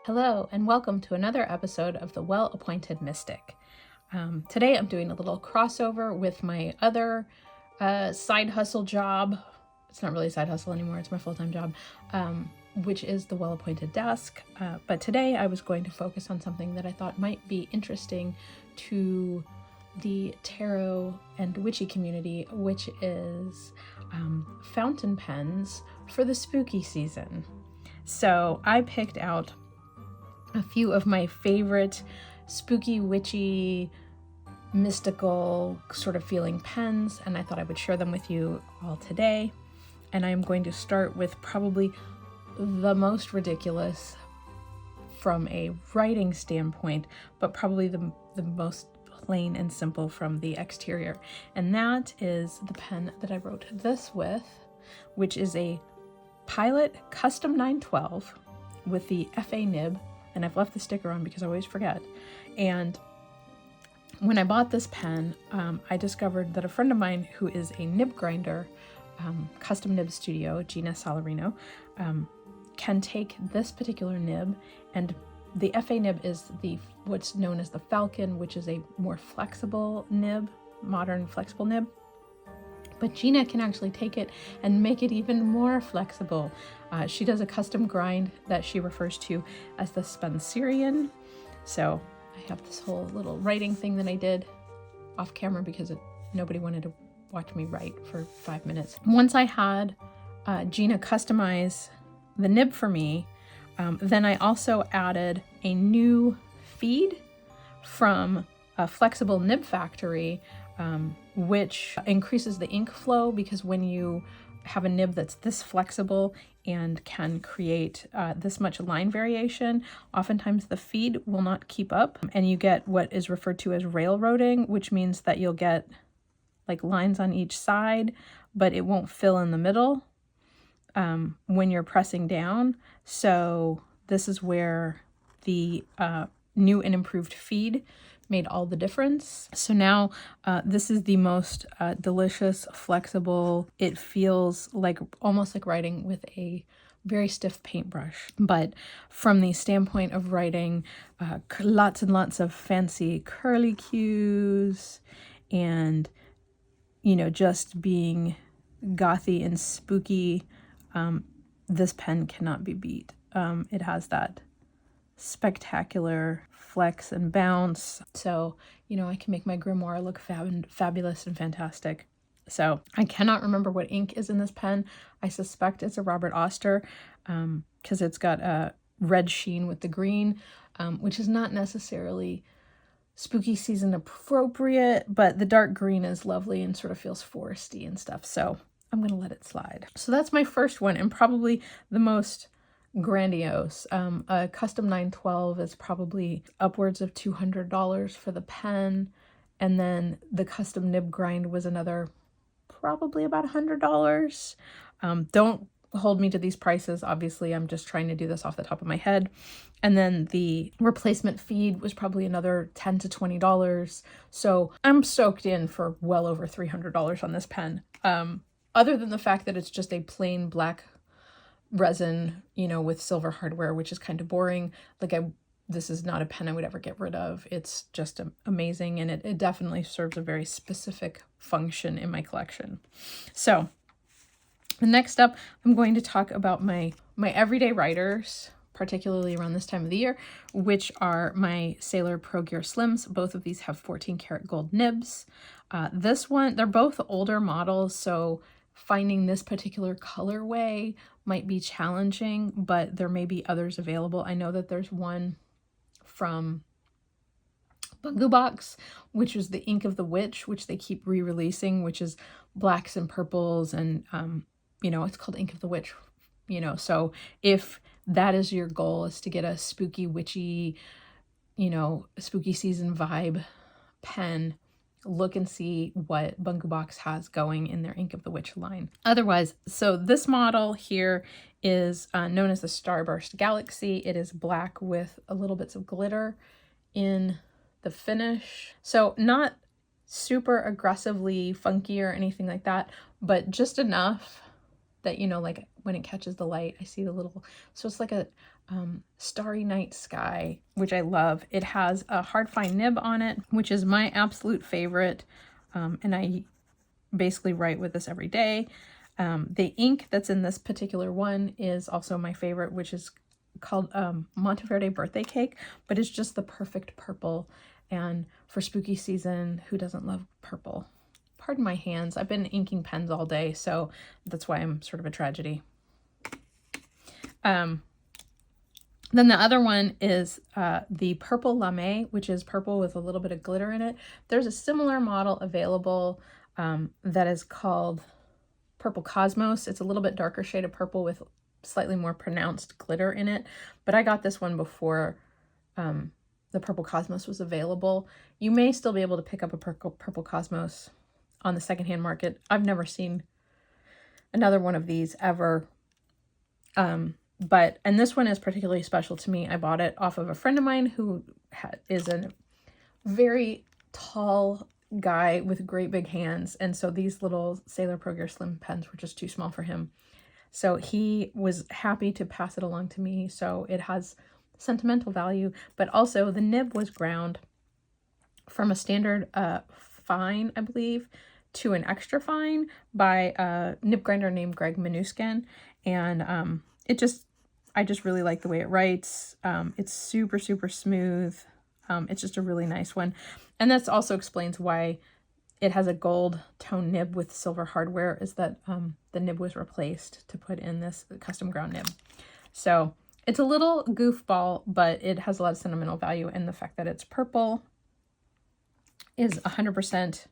Hello, and welcome to another episode of The Well-Appointed Mystic. Today I'm doing a little crossover with my other side hustle job. It's not really a side hustle anymore, it's my full-time job, which is the Well-Appointed Desk. But today I was going to focus on something that I thought might be interesting to the tarot and witchy community, which is fountain pens for the spooky season. So I picked out a few of my favorite spooky, witchy, mystical sort of feeling pens, and I thought I would share them with you all today. And I am going to start with probably the most ridiculous from a writing standpoint, but probably the most plain and simple from the exterior. And that is the pen that I wrote this with, which is a Pilot Custom 912 with the FA nib. And I've left the sticker on because I always forget. And when I bought this pen, I discovered that a friend of mine who is a nib grinder, Custom Nib Studio, Gina Salarino, can take this particular nib, and the FA nib is what's known as the Falcon, which is a more flexible nib, modern flexible nib. But Gina can actually take it and make it even more flexible. She does a custom grind that she refers to as the Spencerian. So I have this whole little writing thing that I did off camera because nobody wanted to watch me write for 5 minutes. Once I had Gina customize the nib for me, then I also added a new feed from a Flexible Nib Factory, which increases the ink flow, because when you have a nib that's this flexible and can create this much line variation, oftentimes the feed will not keep up, and you get what is referred to as railroading, which means that you'll get like lines on each side, but it won't fill in the middle when you're pressing down. So this is where the new and improved feed made all the difference. So now this is the most delicious, flexible. It feels like almost like writing with a very stiff paintbrush. But from the standpoint of writing lots and lots of fancy curly cues and, you know, just being gothy and spooky, this pen cannot be beat. It has that spectacular flex and bounce. So, you know, I can make my grimoire look fabulous and fantastic. So I cannot remember what ink is in this pen. I suspect it's a Robert Oster because it's got a red sheen with the green, which is not necessarily spooky season appropriate, but the dark green is lovely and sort of feels foresty and stuff. So I'm going to let it slide. So that's my first one, and probably the most grandiose. A Custom 912 is probably upwards of $200 for the pen, and then the Custom Nib Grind was another probably about $100. Don't hold me to these prices, obviously I'm just trying to do this off the top of my head. And then the replacement feed was probably another $10 to $20. So I'm soaked in for well over $300 on this pen. Other than the fact that it's just a plain black resin, you know, with silver hardware, which is kind of boring. Like this is not a pen I would ever get rid of. It's just amazing, and it definitely serves a very specific function in my collection. So next up, I'm going to talk about my everyday writers, particularly around this time of the year, which are my Sailor Pro Gear Slims. Both of these have 14 karat gold nibs. This one, they're both older models, so finding this particular colorway might be challenging, but there may be others available. I know that there's one from Benu Box, which was the Ink of the Witch, which they keep re-releasing, which is blacks and purples, and you know, it's called Ink of the Witch, you know. So if that is your goal, is to get a spooky, witchy, you know, spooky season vibe pen, look and see what Benu Box has going in their Ink of the Witch line. Otherwise, so this model here is known as the Starburst Galaxy. It is black with a little bits of glitter in the finish. So not super aggressively funky or anything like that, but just enough that, you know, like when it catches the light, I see the little, so it's like a starry night sky, which I love. It has a hard fine nib on it, which is my absolute favorite. And I basically write with this every day. The ink that's in this particular one is also my favorite, which is called Monteverde Birthday Cake, but it's just the perfect purple. And for spooky season, who doesn't love purple? Pardon my hands. I've been inking pens all day, so that's why I'm sort of a tragedy. Then the other one is the Purple Lamé, which is purple with a little bit of glitter in it. There's a similar model available that is called Purple Cosmos. It's a little bit darker shade of purple with slightly more pronounced glitter in it. But I got this one before the Purple Cosmos was available. You may still be able to pick up a Purple Cosmos on the secondhand market. I've never seen another one of these ever. And this one is particularly special to me. I bought it off of a friend of mine who is a very tall guy with great big hands. And so these little Sailor Pro Gear Slim pens were just too small for him. So he was happy to pass it along to me. So it has sentimental value, but also the nib was ground from a standard fine, I believe, to an extra fine by a nib grinder named Greg Manuskin. And I just really like the way it writes. It's super, super smooth. It's just a really nice one. And that also explains why it has a gold tone nib with silver hardware, is that the nib was replaced to put in this custom ground nib. So it's a little goofball, but it has a lot of sentimental value. And the fact that it's purple is 100%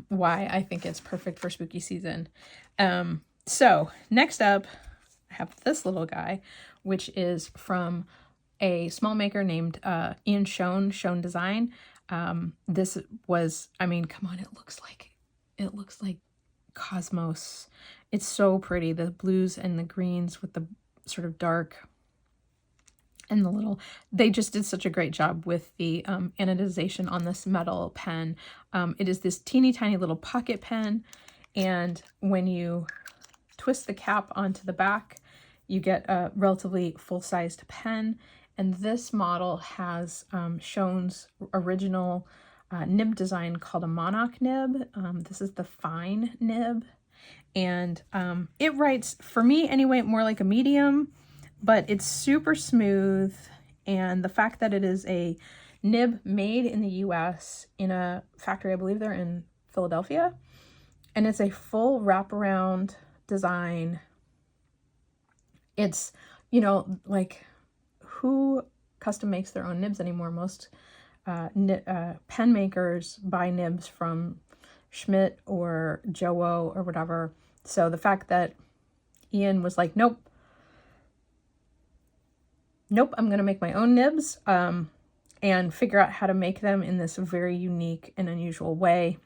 why I think it's perfect for spooky season. So next up, I have this little guy, which is from a small maker named Ian Schoen Design. This was, I mean, come on, it looks like Cosmos. It's so pretty. The blues and the greens with the sort of dark and the little, they just did such a great job with the anodization on this metal pen. It is this teeny tiny little pocket pen, and when you twist the cap onto the back, you get a relatively full-sized pen. And this model has Schoen's original nib design called a monarch nib. This is the fine nib. And it writes, for me anyway, more like a medium, but it's super smooth. And the fact that it is a nib made in the US in a factory, I believe they're in Philadelphia, and it's a full wraparound design. It's, you know, like, who custom makes their own nibs anymore? Most pen makers buy nibs from Schmidt or Jowo or whatever. So the fact that Ian was like, nope, I'm going to make my own nibs and figure out how to make them in this very unique and unusual way,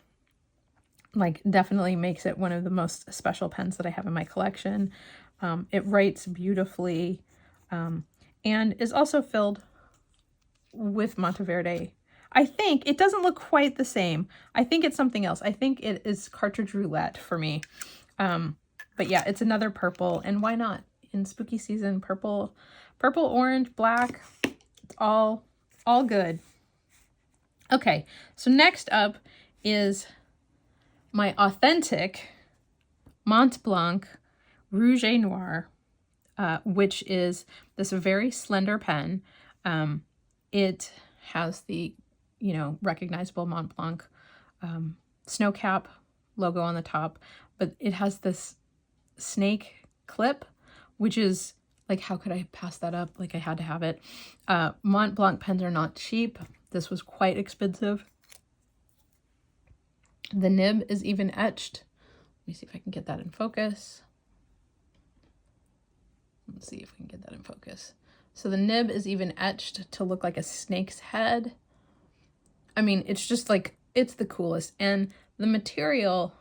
like, definitely makes it one of the most special pens that I have in my collection. It writes beautifully and is also filled with Monteverde. I think it doesn't look quite the same. I think it's something else. I think it is cartridge roulette for me. But yeah, it's another purple, and why not? In spooky season, purple, orange, black, it's all good. Okay, so next up is my authentic Mont Blanc Rouge et Noir, which is this very slender pen. It has the, you know, recognizable Mont Blanc snow cap logo on the top, but it has this snake clip, which is like, how could I pass that up? Like, I had to have it. Mont Blanc pens are not cheap. This was quite expensive. The nib is even etched. Let me see if I can get that in focus. Let's see if we can get that in focus. So the nib is even etched to look like a snake's head. I mean, it's just like, it's the coolest. And the material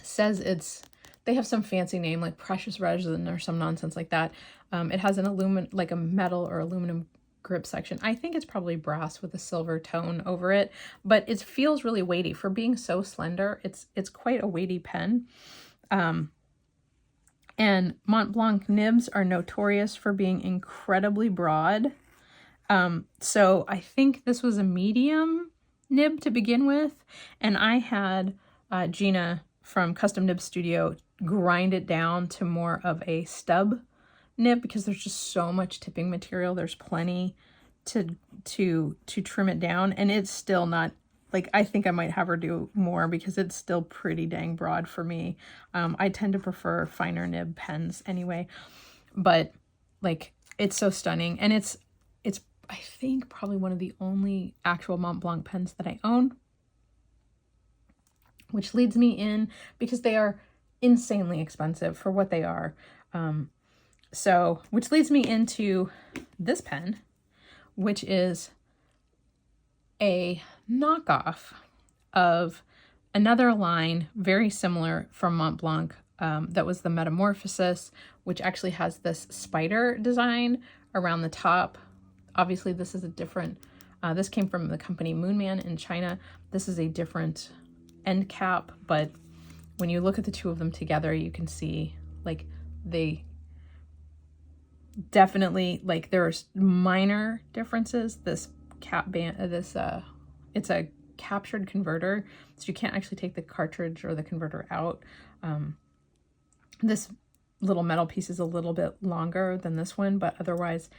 says they have some fancy name like precious resin or some nonsense like that. It has an like a metal or aluminum grip section. I think it's probably brass with a silver tone over it, but it feels really weighty for being so slender. It's quite a weighty pen. And Mont Blanc nibs are notorious for being incredibly broad. So I think this was a medium nib to begin with. And I had Gina from Custom Nib Studio grind it down to more of a stub nib because there's just so much tipping material. There's plenty to trim it down. And it's still not, like, I think I might have her do more because it's still pretty dang broad for me. I tend to prefer finer nib pens anyway, but like, it's so stunning. And it's I think probably one of the only actual Mont Blanc pens that I own, which leads me in because they are insanely expensive for what they are. Which leads me into this pen, which is a knockoff of another line very similar from Mont Blanc, that was the Metamorphosis, which actually has this spider design around the top. Obviously this is a different, this came from the company Moonman in China. This is a different end cap, but when you look at the two of them together, you can see like they definitely, like, there's minor differences. This cap band, it's a captured converter, so you can't actually take the cartridge or the converter out. This little metal piece is a little bit longer than this one, but otherwise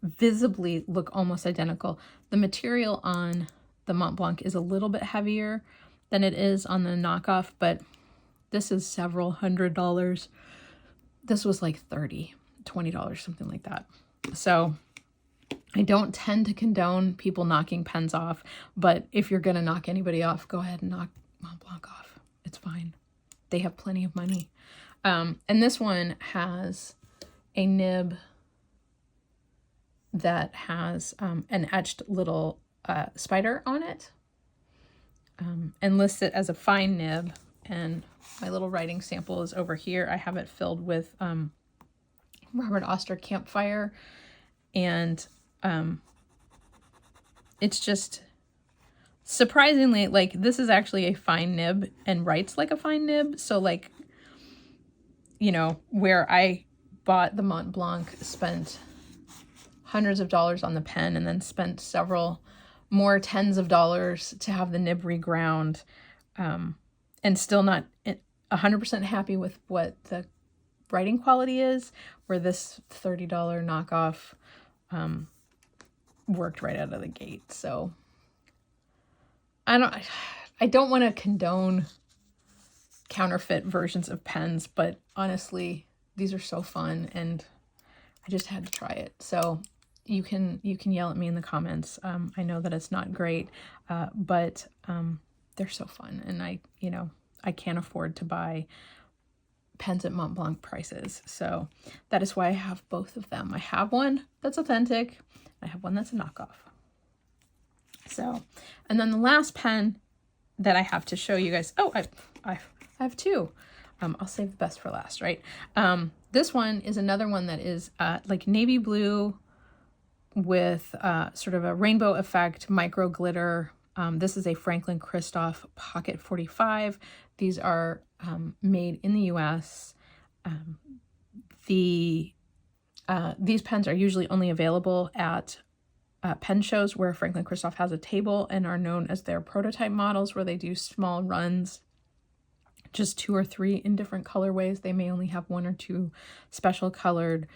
visibly look almost identical. The material on the Mont Blanc is a little bit heavier than it is on the knockoff, but this is several $100s. This was like $30, $20, something like that. So I don't tend to condone people knocking pens off, but if you're gonna knock anybody off, go ahead and knock Mont Blanc off. It's fine. They have plenty of money. And this one has a nib that has an etched little spider on it, and lists it as a fine nib. And my little writing sample is over here. I have it filled with Robert Oster Campfire, and it's just surprisingly, like, this is actually a fine nib and writes like a fine nib. So, like, you know, where I bought the Mont Blanc, spent hundreds of dollars on the pen, and then spent several more tens of dollars to have the nib reground, and still not 100% happy with what the writing quality is, where this $30 knockoff worked right out of the gate. So I don't want to condone counterfeit versions of pens, but honestly, these are so fun and I just had to try it. So you can yell at me in the comments. I know that it's not great, but they're so fun, and I can't afford to buy pens at Mont Blanc prices. So that is why I have both of them. I have one that's authentic. I have one that's a knockoff. So, and then the last pen that I have to show you guys. Oh, I have two. I'll save the best for last, right? This one is another one that is like navy blue with sort of a rainbow effect, micro glitter. This is a Franklin Kristoff Pocket 45. These are made in the US. These pens are usually only available at pen shows where Franklin Kristoff has a table, and are known as their prototype models, where they do small runs, just 2 or 3 in different colorways. They may only have 1 or 2 special colored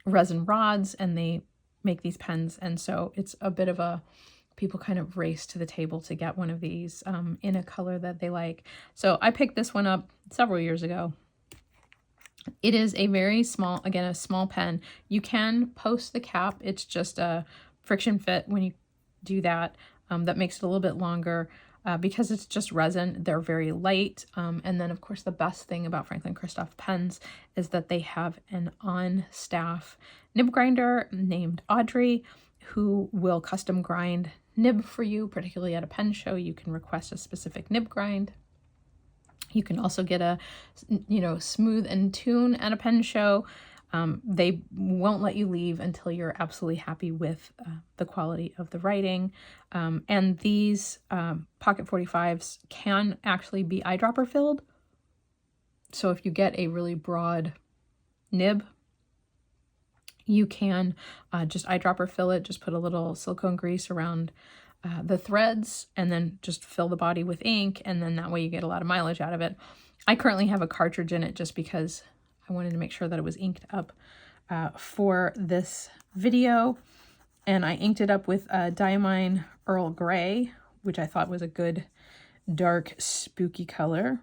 resin rods, and they make these pens. And so it's a bit of a, people kind of race to the table to get one of these in a color that they like. So I picked this one up several years ago. It is a very small, again, a small pen. You can post the cap. It's just a friction fit when you do that. That makes it a little bit longer. Because it's just resin, they're very light. And then, of course, the best thing about Franklin Kristoff pens is that they have an on-staff nib grinder named Audrey, who will custom grind nib for you, particularly at a pen show. You can request a specific nib grind. You can also get a, smooth and tune at a pen show. They won't let you leave until you're absolutely happy with the quality of the writing. And these Pocket 45s can actually be eyedropper filled. So if you get a really broad nib, you can just eyedropper fill it, just put a little silicone grease around the threads and then just fill the body with ink, and then that way you get a lot of mileage out of it. I currently have a cartridge in it just because I wanted to make sure that it was inked up for this video, and I inked it up with Diamine Earl Grey, which I thought was a good dark spooky color,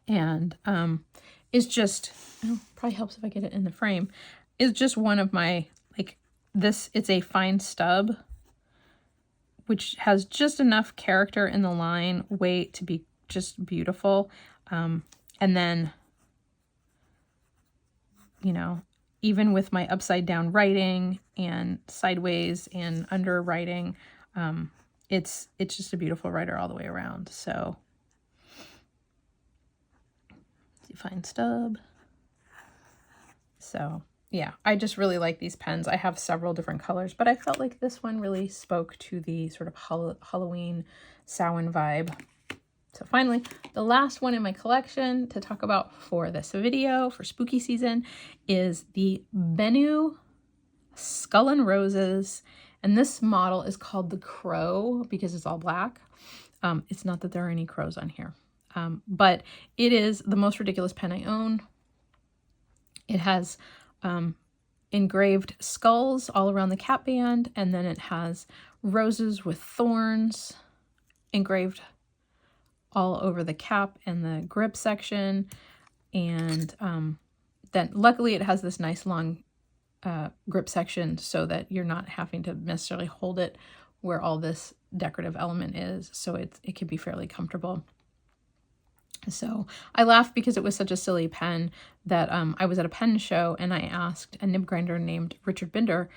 and it's just, probably helps if I get it in the frame, is just one of my, like, this, it's a fine stub which has just enough character in the line weight to be just beautiful. And then, you know, even with my upside down writing and sideways and under writing, it's just a beautiful writer all the way around. So fine stub. So yeah, I just really like these pens. I have several different colors, but I felt like this one really spoke to the sort of Halloween Samhain vibe. So finally, the last one in my collection to talk about for this video for spooky season is the Benu Skull and Roses. And this model is called the Crow because it's all black. It's not that there are any crows on here, but it is the most ridiculous pen I own. It has engraved skulls all around the cap band, and then it has roses with thorns engraved all over the cap and the grip section. And then luckily it has this nice long grip section so that you're not having to necessarily hold it where all this decorative element is, so it can be fairly comfortable. So I laughed because it was such a silly pen that I was at a pen show and I asked a nib grinder named Richard Binder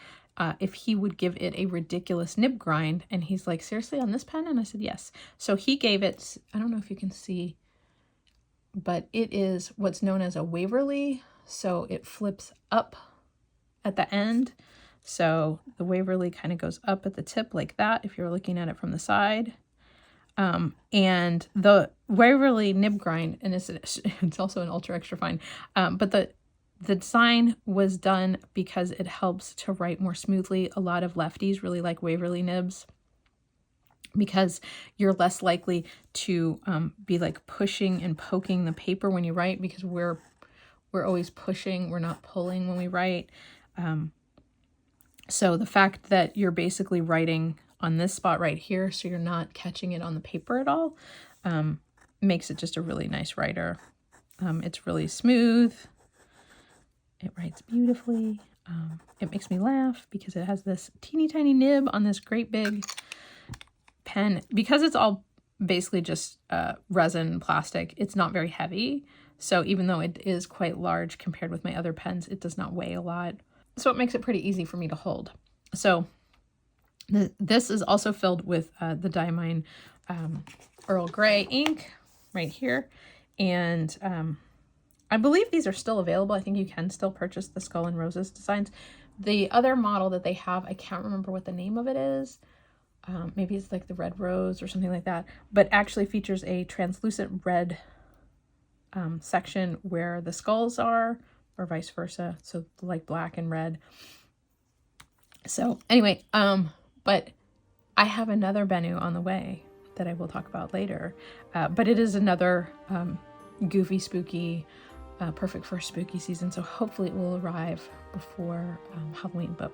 if he would give it a ridiculous nib grind. And he's like, seriously, on this pen? And I said, yes. So he gave it, I don't know if you can see, but it is what's known as a Waverly. So it flips up at the end. So the Waverly kind of goes up at the tip like that if you're looking at it from the side. And the Waverly nib grind, and it's also an ultra extra fine, but the design was done because it helps to write more smoothly. A lot of lefties really like Waverly nibs because you're less likely to be like pushing and poking the paper when you write, because we're always pushing, we're not pulling when we write. So the fact that you're basically writing on this spot right here, so you're not catching it on the paper at all, makes it just a really nice writer. It's really smooth. It writes beautifully. It makes me laugh because it has this teeny tiny nib on this great big pen. Because it's all basically just resin plastic, it's not very heavy. So even though it is quite large compared with my other pens, it does not weigh a lot. So it makes it pretty easy for me to hold. So this is also filled with the Diamine Earl Grey ink right here. And I believe these are still available. I think you can still purchase the Skull and Roses designs. The other model that they have, I can't remember what the name of it is. Maybe it's like the Red Rose or something like that, but actually features a translucent red section where the skulls are, or vice versa. So like black and red. So anyway, but I have another Benu on the way that I will talk about later. But it is another goofy, spooky, perfect for spooky season. So hopefully it will arrive before Halloween, but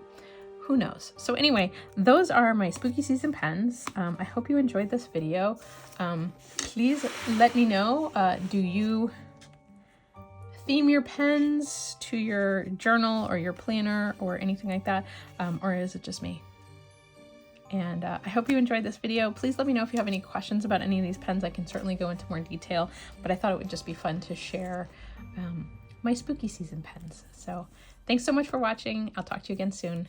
who knows? So anyway, those are my spooky season pens. I hope you enjoyed this video. Please let me know, do you theme your pens to your journal or your planner or anything like that? Or is it just me? And I hope you enjoyed this video. Please let me know if you have any questions about any of these pens. I can certainly go into more detail, but I thought it would just be fun to share my spooky season pens. So thanks so much for watching. I'll talk to you again soon.